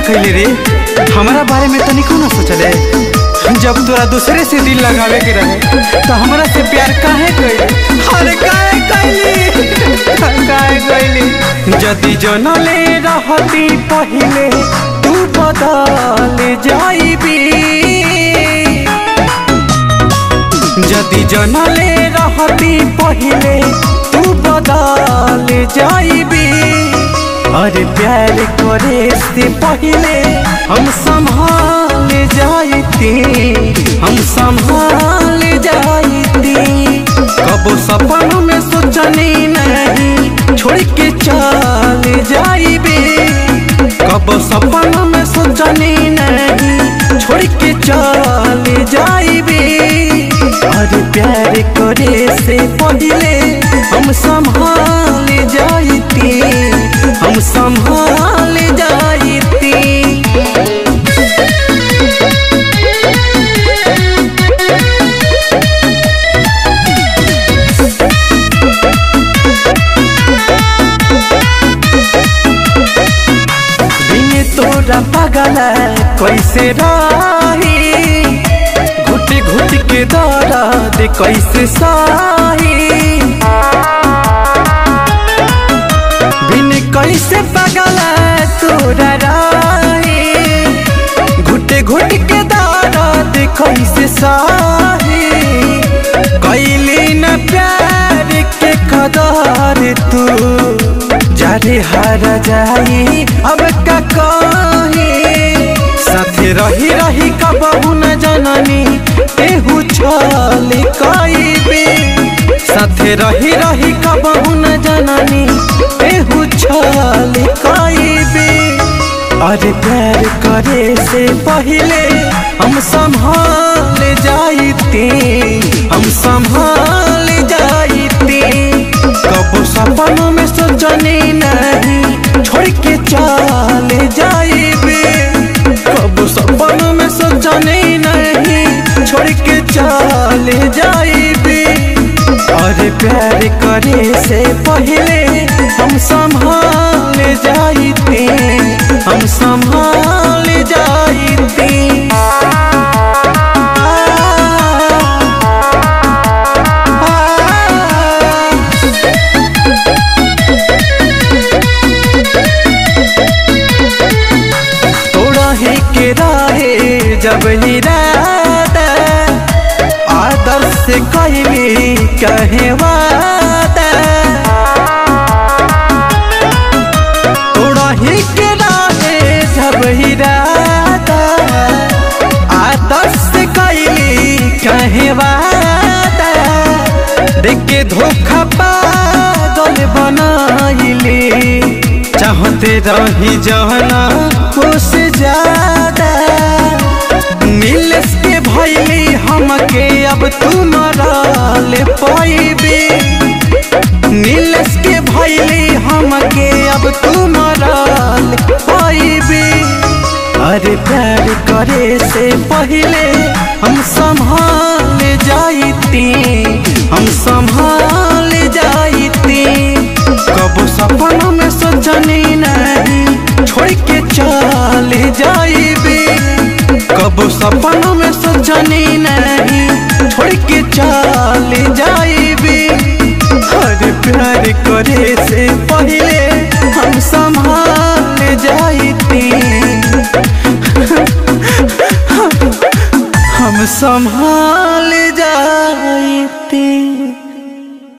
कैले रे? हमारा बारे में तनिको ना सोचले। जब तोरा दूसरे से दिल लगावे के रहे तो हमरा से प्यार काहे कैले? अरे काहे कैली? जदी जनले रहती पहिले तू बदल जाइबी। जदी जनले रहती पहिले तू बदल जाइबी। अरे प्यार करे से पहिले हम संभाल जाइती, हम संभाल जाइती। कबो सपनों में सोचनी नहीं छोड़ के चल जाइबी। कबो सपनों में सोचनी नहीं छोड़ के चल जाइबी। अरे प्यार करे से पहिले हम संभाल जाइती, हम संभाल जाइती। बिन तोरा पागल कैसे रही, घुट घुट के दर्द कैसे सही। बिन कैसे पागल तोरा रही, घुट घुट के दर्द कैसे सही। कैली न प्यार के कदर तू जारे हार जाई अब का कही। साथे रही रही कबहू न जननी एहू छल कइबे। साथे रही रही कबहू न जननी एहू छल कइबे। अरे प्यार करे से पहिले हम संभाल जाइती, हम संभाल जाइती। कबो सपनों में सोचनी नहीं छोड़ के चल जाइबे। कबो सपनों में सोचनी नहीं छोड़ के चल जाइबे। अरे प्यार करे से पहिले हम संभाल जाइती, हम संभाल जाइती। तोड़ा ही के रहे जब इरादा, आदर्श से कहली कहे वादा। तोड़ा ही के रहे जब इरादा, आदर्श से कहली कहे वादा। देख के धोखा पागल बनाइली, चाहते रही जाना कुछ ज्यादा। नीलेश के भइली हमके अब तू मरल पाइबे। नीलेश के भइली हमके अब तू मरल पाइबे। अरे प्यार करे से पहिले हम संभाल जाइती, हम संभाल जाइती। कबो सपनों में सोचनी नहीं छोड़ के चल जाइबे। कबो सपनों में सोचनी नहीं छोड़ के चल जाइबे। अरे प्यार करे से पहिले हम संभाल जाइती, हम संभाल जाइती।